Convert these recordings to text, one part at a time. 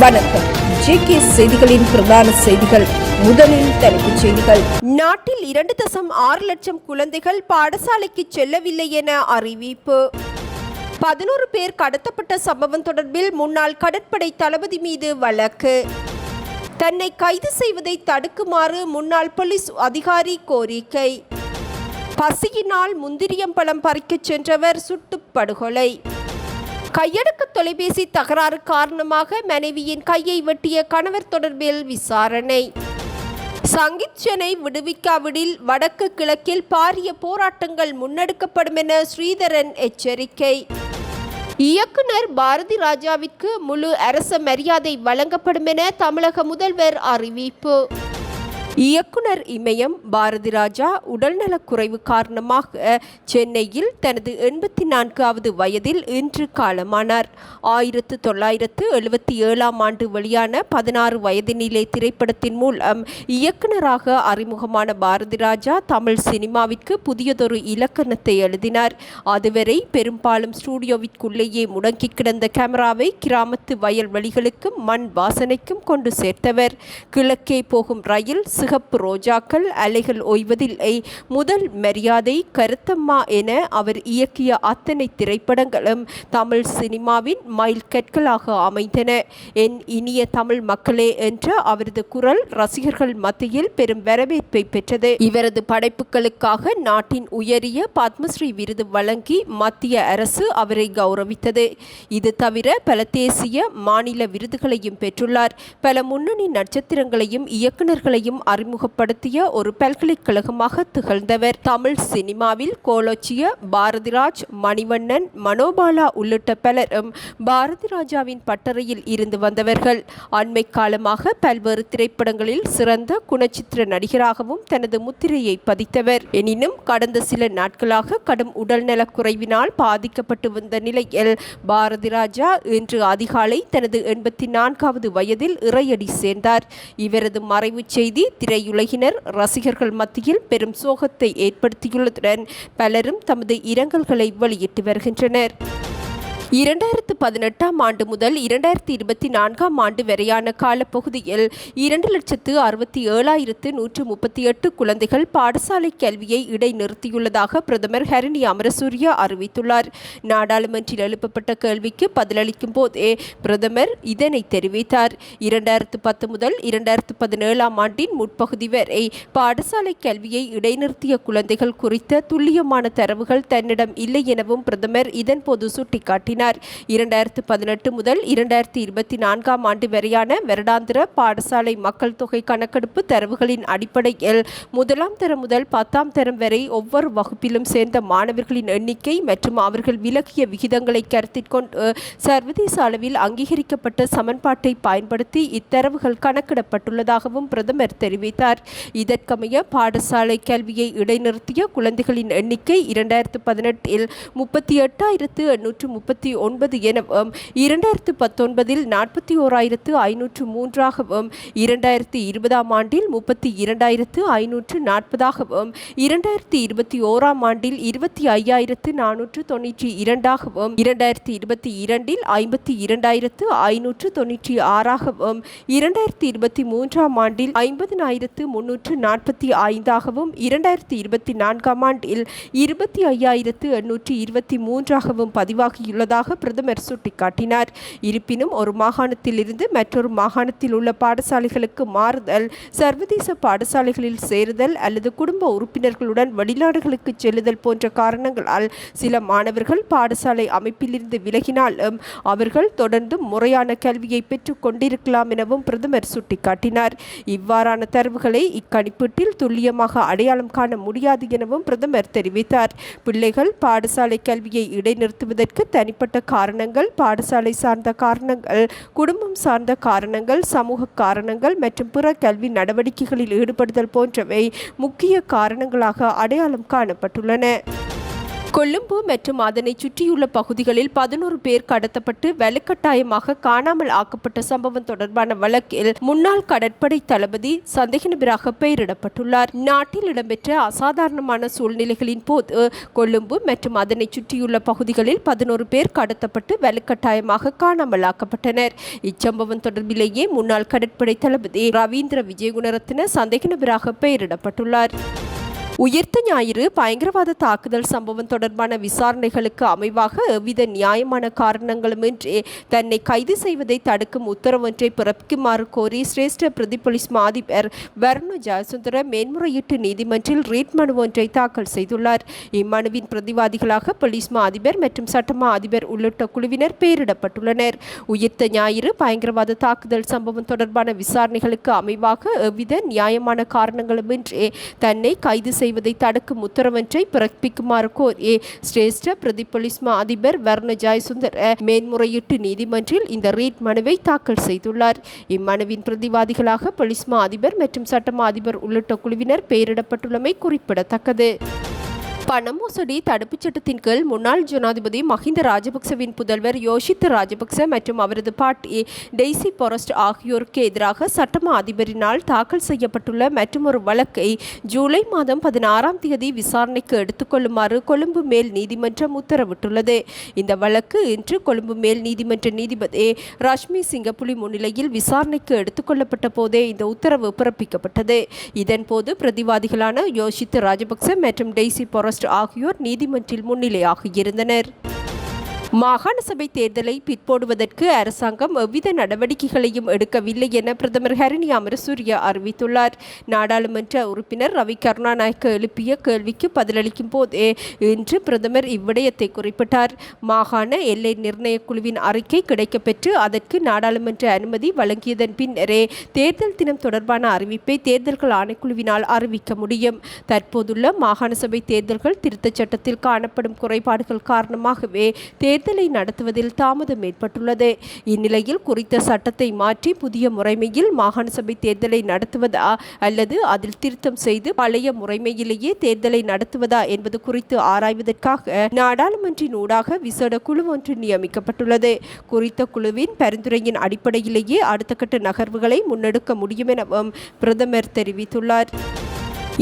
வணக்கம். ஜேகே செய்திகளின் பிரதான செய்திகள். முதலில் தலைப்புச் செய்திகள். நாட்டில் 2.6 லட்சம் குழந்தைகள் பாடசாலைக்கு செல்லவில்லை என அறிவிப்பு. 11 பேர் கடத்தப்பட்ட சம்பவம் தொடர்பில் முன்னாள் கடற்படை தளபதி மீது வழக்கு. தன்னை கைது செய்வதை தடுக்குமாறு முன்னாள் போலீஸ் அதிகாரி கோரிக்கை. பசியினால் முந்திரியம்பழம் பறிக்கச் சென்றவர் சுட்டுப் படுகொலை. கையடக்க தொலைபேசி தகராறு காரணமாக மனைவியின் கையை வெட்டிய கணவர் தொடர்பில் விசாரணை. சங்கீத் சென்னை விடுவிக்காவிடில் வடக்கு கிழக்கில் பாரிய போராட்டங்கள் முன்னெடுக்கப்படும் என ஸ்ரீதரன் எச்சரிக்கை. இயக்குனர் பாரதி ராஜாவிற்கு முழு அரச மரியாதை வழங்கப்படும் என தமிழக முதல்வர் அறிவிப்பு. இயக்குனர் இமயம் பாரதி ராஜா உடல்நலக்குறைவு காரணமாக சென்னையில் தனது 84வது வயதில் இன்று காலமானார். 1977ஆம் ஆண்டு வெளியான 16 வயதினிலே திரைப்படத்தின் மூலம் இயக்குனராக அறிமுகமான பாரதி ராஜா தமிழ் சினிமாவிற்கு புதியதொரு இலக்கணத்தை எழுதினார். அதுவரை பெரும்பாலும் ஸ்டூடியோவிற்குள்ளேயே முடங்கி கிடந்த கேமராவை கிராமத்து வயல்வெளிகளுக்கும் மண் வாசனைக்கும் கொண்டு சேர்த்தவர். கிழக்கே போகும் ரயில், சிகப்பு ரோஜாக்கள், அலைகள் ஓய்வதில்லை, முதல் மரியாதை, கருத்தம்மா என அவர் இயக்கிய அத்தனை திரைப்படங்களும் தமிழ் சினிமாவின் மைல் கற்களாக அமைந்தன. என் இனிய தமிழ் மக்களே என்ற அவரது குரல் ரசிகர்கள் மத்தியில் பெரும் வரவேற்பை பெற்றது. இவரது படைப்புகளுக்காக நாட்டின் உயரிய பத்மஸ்ரீ விருது வழங்கி மத்திய அரசு அவரை கௌரவித்தது. இது தவிர பல தேசிய, மாநில விருதுகளையும் பெற்றுள்ளார். பல முன்னணி நட்சத்திரங்களையும் இயக்குநர்களையும் அறிமுகப்படுத்திய ஒரு பல்கலைக்கழகமாக திகழ்ந்தவர். தமிழ் சினிமாவில் கோலோச்சிய பாரதிராஜ், மணிவண்ணன், மனோபாலா உள்ளிட்ட பலரும் பாரதி ராஜாவின் பட்டறையில் இருந்து வந்தவர்கள். அண்மை காலமாக பல்வேறு திரைப்படங்களில் சிறந்த குணச்சித்திர நடிகராகவும் தனது முத்திரையை பதித்தவர். எனினும் கடந்த சில நாட்களாக கடும் உடல்நலக் குறைவினால் பாதிக்கப்பட்டு வந்த நிலையில் பாரதி ராஜா இன்று அதிகாலை தனது 84வது வயதில் இறையடி சேர்ந்தார். இவரது மறைவு செய்தி திரையுலகினர், ரசிகர்கள் மத்தியில் பெரும் சோகத்தை ஏற்படுத்தியுள்ளதுடன் பலரும் தமது இரங்கல்களை வெளியிட்டு வருகின்றனர். 2018ஆம் ஆண்டு முதல் 2024ஆம் ஆண்டு வரையான காலப்பகுதியில் 2,67,138 குழந்தைகள் பாடசாலை கல்வியை இடைநிறுத்தியுள்ளதாக பிரதமர் ஹரணி அமரசூரிய அறிவித்துள்ளார். நாடாளுமன்றில் எழுப்பப்பட்ட கேள்விக்கு பதிலளிக்கும் போதே பிரதமர் இதனை தெரிவித்தார். 2010 முதல் 2017ஆம் ஆண்டின் முற்பகுதி வரை பாடசாலை கல்வியை இடைநிறுத்திய குழந்தைகள் குறித்த துல்லியமான தரவுகள் தன்னிடம் இல்லை எனவும் பிரதமர் இதன்போது சுட்டிக்காட்டினார். 2018 முதல் 2024ஆம் ஆண்டு வரையான வருடாந்திர பாடசாலை மக்கள் தொகை கணக்கெடுப்பு தரவுகளின் அடிப்படையில் 1ஆம் தரம் முதல் 10ஆம் தரம் வரை ஒவ்வொரு வகுப்பிலும் சேர்ந்த மாணவர்களின் எண்ணிக்கை மற்றும் அவர்கள் விலகிய விகிதங்களை கருத்தில் கொண்டு சர்வதேச அளவில் அங்கீகரிக்கப்பட்ட சமன்பாட்டை பயன்படுத்தி இத்தரவுகள் கணக்கிடப்பட்டுள்ளதாகவும் பிரதமர் தெரிவித்தார். இதற்கமைய பாடசாலை கல்வியை இடைநிறுத்திய குழந்தைகளின் எண்ணிக்கை 2018இல் 38,839 எனவும் 2019இல் 41,503ஆகவும் 2020ஆம் ஆண்டில் 32,540ஆகவும் 2021ஆம் ஆண்டில் 25,492ஆகவும் 2022இல் 52,596ஆகவும் 2023ஆம் ஆண்டில் 50,345ஆகவும் 2024ஆம் ஆண்டில் 25,823ஆகவும் பதிவாகியுள்ளதாக பிரதமர் சுட்டிக்காட்டினார். இருப்பினும் ஒரு மாகாணத்தில் இருந்து மற்றொரு மாகாணத்தில் உள்ள பாடசாலைகளுக்கு மாறுதல், சர்வதேச பாடசாலைகளில் சேருதல் அல்லது குடும்ப உறுப்பினர்களுடன் வெளிநாடுகளுக்கு செல்லுதல் போன்ற காரணங்களால் சில மாணவர்கள் பாடசாலை அமைப்பிலிருந்து விலகினாலும் அவர்கள் தொடர்ந்து முறையான கல்வியை பெற்றுக் கொண்டிருக்கலாம் எனவும் பிரதமர் சுட்டிக்காட்டினார். இவ்வாறான தரவுகளை இக்கணிப்பீட்டில் துல்லியமாக அடையாளம் காண முடியாது எனவும் பிரதமர் தெரிவித்தார். பிள்ளைகள் பாடசாலை கல்வியை இடைநிறுத்துவதற்கு தனிப்பட்ட காரணங்கள், பாடசாலை சார்ந்த காரணங்கள், குடும்பம் சார்ந்த காரணங்கள், சமூக காரணங்கள் மற்றும் பிற கல்வி நடவடிக்கைகளில் ஈடுபடுதல் போன்றவை முக்கிய காரணங்களாக அடையாளம் காணப்பட்டுள்ளன. கொழும்பு மற்றும் அதனை சுற்றியுள்ள பகுதிகளில் 11 பேர் கடத்தப்பட்டு வலுக்கட்டாயமாக காணாமல் ஆக்கப்பட்ட சம்பவம் தொடர்பான வழக்கில் முன்னாள் கடற்படை தளபதி சந்தேக நபராக பெயரிடப்பட்டுள்ளார். நாட்டில் இடம்பெற்ற அசாதாரணமான சூழ்நிலைகளின் போது கொழும்பு மற்றும் அதனை சுற்றியுள்ள பகுதிகளில் 11 பேர் கடத்தப்பட்டு வலுக்கட்டாயமாக காணாமல் ஆக்கப்பட்டனர். இச்சம்பவம் தொடர்பிலேயே முன்னாள் கடற்படை தளபதி ரவீந்திர விஜயகுணரத்ன சந்தேக நபராக பெயரிடப்பட்டுள்ளார். உயிர்த்த ஞாயிறு பயங்கரவாத தாக்குதல் சம்பவம் தொடர்பான விசாரணைகளுக்கு அமைவாக எவ்வித நியாயமான காரணங்களுமின்றி தன்னை கைது செய்வதை தடுக்கும் உத்தரவொன்றை பிறப்பிக்குமாறு கோரி சிரேஷ்ட பிரதி போலீஸ் மா அதிபர் வர்ண ஜெயசுந்தர மேன்முறையீட்டு நீதிமன்றில் ரீட் மனு ஒன்றை தாக்கல் செய்துள்ளார். இம்மனுவின் பிரதிவாதிகளாக போலீஸ் மா அதிபர் மற்றும் சட்டமா அதிபர் உள்ளிட்ட குழுவினர் பெயரிடப்பட்டுள்ளனர். உயிர்த்த ஞாயிறு பயங்கரவாத தாக்குதல் சம்பவம் தொடர்பான விசாரணைகளுக்கு அமைவாக எவ்வித நியாயமான காரணங்களுமின்றி தன்னை கைது செய்வதை தடுக்கும் உத்தரவொன்றை பிறப்பிக்குமாறு கோரி சிரேஷ்ட பிரதி போலீஸ் மா அதிபர் வர்ண ஜெயசுந்தர மேன்முறையீட்டு நீதிமன்றில் இந்த ரீட் மனுவை தாக்கல் செய்துள்ளார். இம்மனுவின் பிரதிவாதிகளாக போலீஸ் மா அதிபர் மற்றும் சட்டமா அதிபர் உள்ளிட்ட குழுவினர் பெயரிடப்பட்டுள்ளமை குறிப்பிடத்தக்கது. பண மோசடி தடுப்புச் சட்டத்தின் கீழ் முன்னாள் ஜனாதிபதி மஹிந்த ராஜபக்சவின் புதல்வர் யோஷித்த ராஜபக்ச மற்றும் அவரது பாட்டி டெய்சி பொரஸ்ட் ஆகியோருக்கு எதிராக சட்டமா அதிபரினால் தாக்கல் செய்யப்பட்டுள்ள மற்றொரு வழக்கை ஜூலை மாதம் 16ஆம் தேதி விசாரணைக்கு எடுத்துக்கொள்ளுமாறு கொழும்பு மேல் நீதிமன்றம் உத்தரவிட்டுள்ளது. இந்த வழக்கு இன்று கொழும்பு மேல் நீதிமன்ற நீதிபதி ரஷ்மி சிங்கப்புலி முன்னிலையில் விசாரணைக்கு எடுத்துக்கொள்ளப்பட்ட போதே இந்த உத்தரவு பிறப்பிக்கப்பட்டது. இதன்போது பிரதிவாதிகளான யோஷித்த ராஜபக்ச மற்றும் டெய்சி பொரஸ்ட் ஆகியோர் நீதிமன்றில் முன்னிலையாகியிருந்தனர். மாகாண சபை தேர்தலை பிற்போடுவதற்கு அரசாங்கம் எவ்வித நடவடிக்கைகளையும் எடுக்கவில்லை என பிரதமர் ஹரிணி அமரசூரிய அறிவித்துள்ளார். நாடாளுமன்ற உறுப்பினர் ரவி கருணாநாயக்க எழுப்பிய கேள்விக்கு பதிலளிக்கும் போதே இன்று பிரதமர் இவ்விடயத்தை குறிப்பிட்டார். மாகாண எல்லை நிர்ணய குழுவின் அறிக்கை கிடைக்கப்பெற்று அதற்கு நாடாளுமன்ற அனுமதி வழங்கியதன் பின்னரே தேர்தல் தினம் தொடர்பான அறிவிப்பை தேர்தல்கள் ஆணைக்குழுவினால் அறிவிக்க முடியும். தற்போதுள்ள மாகாண சபை தேர்தல்கள் திருத்தச் சட்டத்தில் காணப்படும் குறைபாடுகள் காரணமாகவே தேர்தலை நடத்துவதில் தாமதம் ஏற்பட்டுள்ளது. இந்நிலையில் குறித்த சட்டத்தை மாற்றி புதிய முறைமையில் மாகாண சபை தேர்தலை நடத்துவதா அல்லது அதில் திருத்தம் செய்து பழைய முறைமையிலேயே தேர்தலை நடத்துவதா என்பது குறித்து ஆராய்வதற்காக நாடாளுமன்றின் ஊடாக விசேட குழு ஒன்று நியமிக்கப்பட்டுள்ளது. குறித்த குழுவின் பரிந்துரையின் அடிப்படையிலேயே அடுத்த கட்ட நகர்வுகளை முன்னெடுக்க முடியும் எனவும் பிரதமர் தெரிவித்துள்ளார்.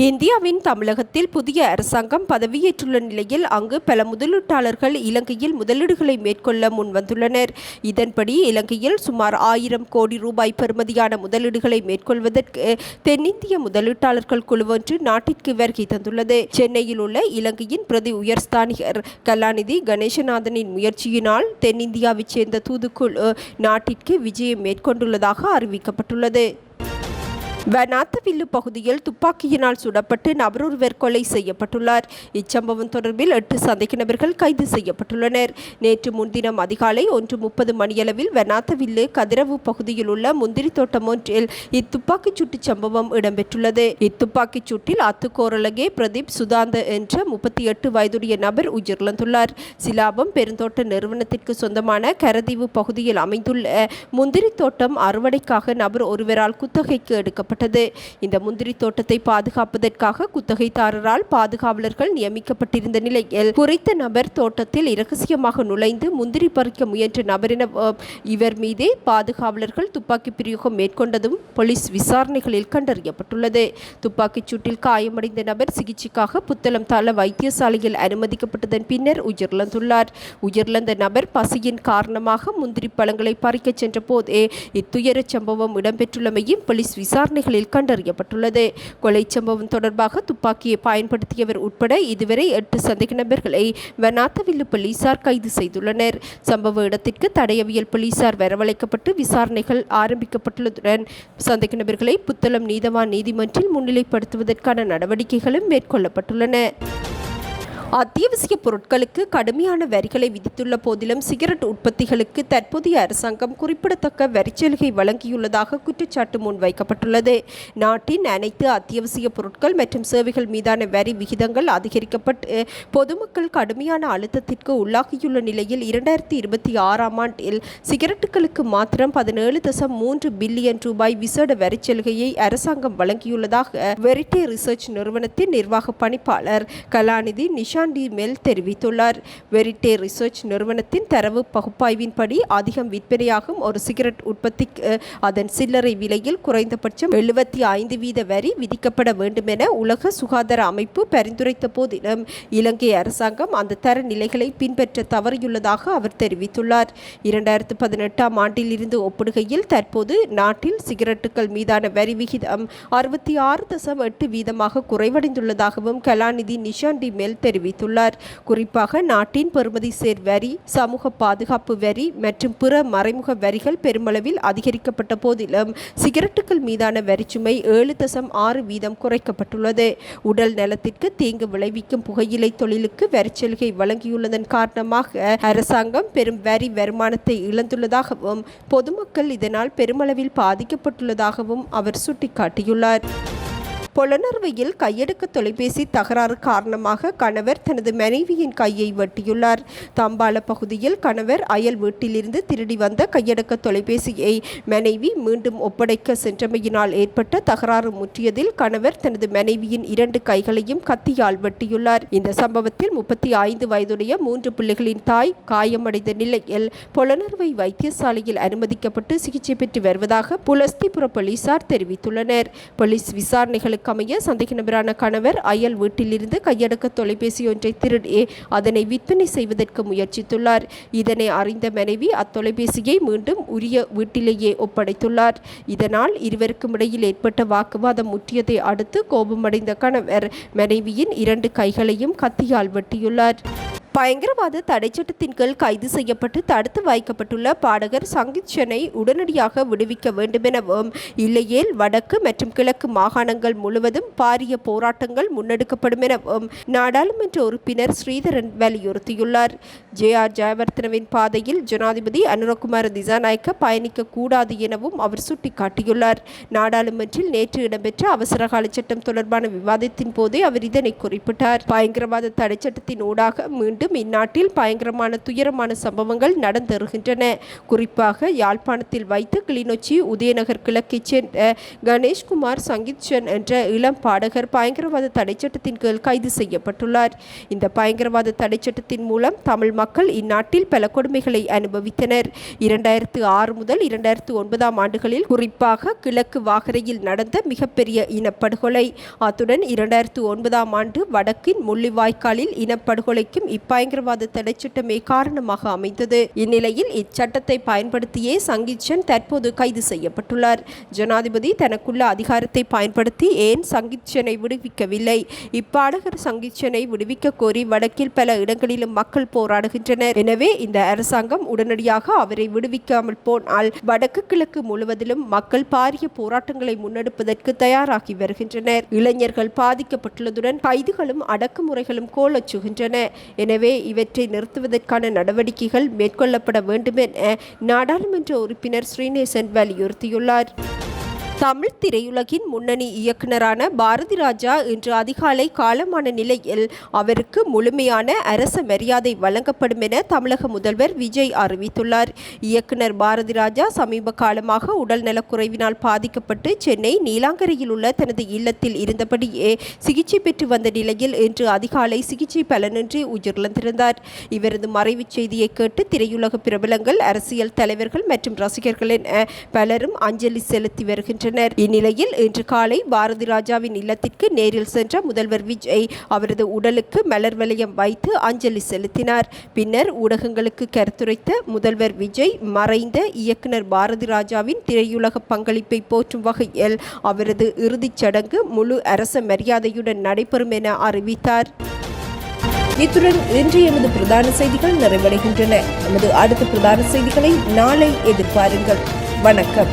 இந்தியாவின் தமிழகத்தில் புதிய அரசாங்கம் பதவியேற்றுள்ள நிலையில் அங்கு பல முதலீட்டாளர்கள் இலங்கையில் முதலீடுகளை மேற்கொள்ள முன்வந்துள்ளனர். இதன்படி இலங்கையில் சுமார் 1000 கோடி ரூபாய் பெறுமதியான முதலீடுகளை மேற்கொள்வதற்கு தென்னிந்திய முதலீட்டாளர்கள் குழு ஒன்று நாட்டிற்கு வருகை தந்துள்ளது. சென்னையில் உள்ள இலங்கையின் பிரதி உயர்ஸ்தானிகர் கலாநிதி கணேசநாதனின் முயற்சியினால் தென்னிந்தியாவைச் சேர்ந்த தூதுக்குழு நாட்டிற்கு விஜயம் மேற்கொண்டுள்ளதாக அறிவிக்கப்பட்டுள்ளது. வனாத்தவில்லு பகுதியில் துப்பாக்கியினால் சுடப்பட்டு நபரொருவர் கொலை செய்யப்பட்டுள்ளார். இச்சம்பவம் தொடர்பில் 8 சந்தேக நபர்கள் கைது செய்யப்பட்டுள்ளனர். நேற்று முன்தினம் அதிகாலை 1:30 மணியளவில் வனாத்தவில்லு கதிரவு பகுதியில் உள்ள முந்திரி தோட்டம் ஒன்றில் இத்துப்பாக்கிச் சூட்டு சம்பவம் இடம்பெற்றுள்ளது. இத்துப்பாக்கிச் சூட்டில் அத்துக்கோரலகே பிரதீப் சுதாந்த என்ற 38 வயதுடைய நபர் உயிரிழந்துள்ளார். சிலாபம் பெருந்தோட்ட நிறுவனத்திற்கு சொந்தமான கரதீவு பகுதியில் அமைந்துள்ள முந்திரி தோட்டம் அறுவடைக்காக நபர் ஒருவரால் குத்தகைக்கு எடுக்கப்பட்டது. இந்த முந்திரி தோட்டத்தை பாதுகாப்பதற்காக குத்தகைதாரரால் பாதுகாவலர்கள் நியமிக்கப்பட்டிருந்த நிலையில் குறித்த நபர் தோட்டத்தில் இரகசியமாக நுழைந்து முந்திரி பறிக்க முயன்ற நபரின இவர் மீதே பாதுகாவலர்கள் துப்பாக்கி பிரயோகம் மேற்கொண்டதும் போலீஸ் விசாரணைகளில் கண்டறியப்பட்டுள்ளது. துப்பாக்கிச் சூட்டில் காயமடைந்த நபர் சிகிச்சைக்காக புத்தளம் தள வைத்தியசாலையில் அனுமதிக்கப்பட்டதன் பின்னர் உயிரிழந்துள்ளார். உயிரிழந்த நபர் பசியின் காரணமாக முந்திரி பழங்களை பறிக்க சென்ற போதே இத்துயர சம்பவம் இடம்பெற்றுள்ளமையும் போலீஸ் விசாரணை கண்டறியப்பட்டுள்ளது. கொலை சம்பவம் தொடர்பாக துப்பாக்கியை பயன்படுத்தியவர் உட்பட இதுவரை 8 சந்தேக நபர்களை வனாத்தவில்லு போலீசார் கைது செய்துள்ளனர். சம்பவ இடத்திற்கு தடயவியல் போலீசார் வரவழைக்கப்பட்டு விசாரணைகள் ஆரம்பிக்கப்பட்டுள்ளதுடன் சந்தேக நபர்களை புத்தளம் நீதவான் நீதிமன்றில் முன்னிலைப்படுத்துவதற்கான நடவடிக்கைகளும் மேற்கொள்ளப்பட்டுள்ளன. அத்தியாவசிய பொருட்களுக்கு கடுமையான வரிகளை விதித்துள்ள போதிலும் சிகரெட் உற்பத்திகளுக்கு தற்போதைய அரசாங்கம் குறிப்பிடத்தக்க வரிச்சலுகை வழங்கியுள்ளதாக குற்றச்சாட்டு முன்வைக்கப்பட்டுள்ளது. நாட்டின் அனைத்து அத்தியாவசிய பொருட்கள் மற்றும் சேவைகள் மீதான வரி விகிதங்கள் அதிகரிக்கப்பட்டு பொதுமக்கள் கடுமையான அழுத்தத்திற்கு உள்ளாகியுள்ள நிலையில் 2026ஆம் ஆண்டில் சிகரெட்டுகளுக்கு மாத்திரம் 17.3 பில்லியன் ரூபாய் விசேட வரிச்சலுகையை அரசாங்கம் வழங்கியுள்ளதாக வெரிட்டே ரிசர்ச் நிறுவனத்தின் நிர்வாக பணிப்பாளர் கலாநிதி நிஷா நிஷான் டி மெல் தெரிவித்துள்ளார். வெரிட்டே ரிசர்ச் நிறுவனத்தின் தரவு பகுப்பாய்வின்படி அதிகம் விற்பனையாகும் ஒரு சிகரெட் உற்பத்திக்கு அதன் சில்லறை விலையில் குறைந்தபட்சம் 75% வரி விதிக்கப்பட வேண்டும் என உலக சுகாதார அமைப்பு பரிந்துரைத்த போதிலும் இலங்கை அரசாங்கம் அந்த தரநிலைகளை பின்பற்ற தவறியுள்ளதாக அவர் தெரிவித்துள்ளார். 2018ஆம் ஆண்டில் இருந்து ஒப்பிடுகையில் தற்போது நாட்டில் சிகரெட்டுகள் மீதான வரி விகிதம் 66.8% குறைவடைந்துள்ளதாகவும் கலாநிதி நிஷான் டி மெல் தெரிவித்துள்ளார். குறிப்பாக நாட்டின் பெறுமதி சேர் வரி, சமூக பாதுகாப்பு வரி மற்றும் பிற மறைமுக வரிகள் பெருமளவில் அதிகரிக்கப்பட்ட போதிலும் சிகரெட்டுகள் மீதான வரிச்சுமை 7.6% குறைக்கப்பட்டுள்ளது. உடல் நலத்திற்கு தீங்கு விளைவிக்கும் புகையிலை தொழிலுக்கு வரிச்சலுகை வழங்கியுள்ளதன் காரணமாக அரசாங்கம் பெரும் வரி வருமானத்தை இழந்துள்ளதாகவும் பொதுமக்கள் இதனால் பெருமளவில் பாதிக்கப்பட்டுள்ளதாகவும் அவர் சுட்டிக்காட்டியுள்ளார். பொலனறுவையில் கையடக்க தொலைபேசி தகராறு காரணமாக கணவர் தனது மனைவியின் கையை வெட்டியுள்ளார். தம்பால பகுதியில் கணவர் அயல் வீட்டிலிருந்து திருடி வந்த கையடக்க தொலைபேசியை மனைவி மீண்டும் ஒப்படைக்க சென்றமையினால் ஏற்பட்ட தகராறு முற்றியதில் கணவர் தனது மனைவியின் 2 கைகளையும் கத்தியால் வெட்டியுள்ளார். இந்த சம்பவத்தில் 35 வயதுடைய 3 பிள்ளைகளின் தாய் காயமடைந்த நிலையில் பொலனறுவை வைத்தியசாலையில் அனுமதிக்கப்பட்டு சிகிச்சை பெற்று வருவதாக புலஸ்திபுர போலீசார் தெரிவித்துள்ளனர். போலீஸ் விசாரணைகளுக்கு அமைய சந்தேக நபரான கணவர் அயல் வீட்டிலிருந்து கையடக்க தொலைபேசி ஒன்றை திருடி அதனை விற்பனை செய்வதற்கு முயற்சித்துள்ளார். இதனை அறிந்த மனைவி அத்தொலைபேசியை மீண்டும் உரிய வீட்டிலேயே ஒப்படைத்துள்ளார். இதனால் இருவருக்கும் இடையில் ஏற்பட்ட வாக்குவாதம் முற்றியதை அடுத்து கோபமடைந்த கணவர் மனைவியின் 2 கைகளையும் கத்தியால் வெட்டியுள்ளார். பயங்கரவாத தடைச்சட்டத்தின் கீழ் கைது செய்யப்பட்டு தடுத்து வைக்கப்பட்டுள்ள பாடகர் சங்கீத் சென்னை உடனடியாக விடுவிக்க வேண்டும் எனவும், இல்லையேல் வடக்கு மற்றும் கிழக்கு மாகாணங்கள் முழுவதும் பாரிய போராட்டங்கள் முன்னெடுக்கப்படும் எனவும் நாடாளுமன்ற உறுப்பினர் ஸ்ரீதரன் வலியுறுத்தியுள்ளார். ஜே.ஆர். ஜெயவர்தனவின் பாதையில் ஜனாதிபதி அனுரகுமார திசாநாயக்க பயணிக்க கூடாது எனவும் அவர் சுட்டிக்காட்டியுள்ளார். நாடாளுமன்றில் நேற்று இடம்பெற்ற அவசரகால சட்டம் தொடர்பான விவாதத்தின் போதே அவர் இதனை குறிப்பிட்டார். பயங்கரவாத தடைச்சட்டத்தின் ஊடாக மீண்டும் இந்நாட்டில் பயங்கரமான துயரமான சம்பவங்கள் நடந்தேறுகின்றன. குறிப்பாக யாழ்ப்பாணத்தில் வைத்து கிளிநொச்சி உதயநகர் கிழக்கைச் சேர்ந்த கணேஷ்குமார் சங்கீத்சன் என்ற இளம் பாடகர் பயங்கரவாத தடைச்சட்டத்தின் கீழ் கைது செய்யப்பட்டுள்ளார். இந்த பயங்கரவாத தடைச்சட்டத்தின் மூலம் தமிழ் மக்கள் இந்நாட்டில் பல கொடுமைகளை அனுபவித்தனர். 2006 முதல் 2009ஆம் ஆண்டுகளில் குறிப்பாக கிழக்கு வாகரையில் நடந்த மிகப்பெரிய இனப்படுகொலை, அத்துடன் 2009ஆம் ஆண்டு வடக்கின் முள்ளிவாய்க்காலில் இனப்படுகொலைக்கும் பயங்கரவாத தடைச்சட்டமே காரணமாக அமைந்தது. இந்நிலையில் இச்சட்டத்தை பயன்படுத்தியே சங்கீத்சன் தற்போது கைது செய்யப்பட்டுள்ளார். ஜனாதிபதி தனக்குள்ள அதிகாரத்தை பயன்படுத்தி ஏன் சங்கீத்சனை விடுவிக்கவில்லை? இப்பாடகர் சங்கீத்சனை விடுவிக்க கோரி வடக்கில் பல இடங்களிலும் மக்கள் போராடுகின்றனர். எனவே இந்த அரசாங்கம் உடனடியாக அவரை விடுவிக்காமல் போனால் வடக்கு கிழக்கு முழுவதிலும் மக்கள் பாரிய போராட்டங்களை முன்னெடுப்பதற்கு தயாராகி வருகின்றனர். இளைஞர்கள் பாதிக்கப்பட்டுள்ளதுடன் கைதுகளும் அடக்குமுறைகளும் கோலச்சுகின்றன. எனவே இவற்றை நிறுத்துவதற்கான நடவடிக்கைகள் மேற்கொள்ளப்பட வேண்டும் என நாடாளுமன்ற உறுப்பினர் ஸ்ரீநேசன் வலியுறுத்தியுள்ளார். தமிழ் திரையுலகின் முன்னணி இயக்குனரான பாரதிராஜா இன்று அதிகாலை காலமான நிலையில் அவருக்கு முழுமையான அரச மரியாதை வழங்கப்படும் என தமிழக முதல்வர் விஜய் அறிவித்துள்ளார். இயக்குனர் பாரதிராஜா சமீப காலமாக உடல் நலக்குறைவினால் பாதிக்கப்பட்டு சென்னை நீலாங்கரையில் உள்ள தனது இல்லத்தில் இருந்தபடியே சிகிச்சை பெற்று வந்த நிலையில் இன்று அதிகாலை சிகிச்சை பலனின்றி உயிரிழந்திருந்தார். இவரது மறைவு செய்தியை கேட்டு திரையுலக பிரபலங்கள், அரசியல் தலைவர்கள் மற்றும் ரசிகர்கள் என பலரும் அஞ்சலி செலுத்தி வருகின்றனர். இந்நிலையில் இன்று காலை பாரதிராஜாவின் இல்லத்திற்கு நேரில் சென்ற முதல்வர் விஜய் அவரது உடலுக்கு மலர் வளையம் வைத்து அஞ்சலி செலுத்தினார். பின்னர் ஊடகங்களுக்கு கருத்துரைத்த முதல்வர் விஜய் மறைந்த இயக்குனர் பாரதிராஜாவின் திரையுலக பங்களிப்பை போற்றும் வகையில் அவரது இறுதிச் சடங்கு முழு அரச மரியாதையுடன் நடைபெறும் என அறிவித்தார். இத்துடன் இன்று எமது பிரதான செய்திகள் நிறைவடைகின்றன. நமது அடுத்த பிரதான செய்திகளை நாளை எதிர்பாருங்கள். வணக்கம்.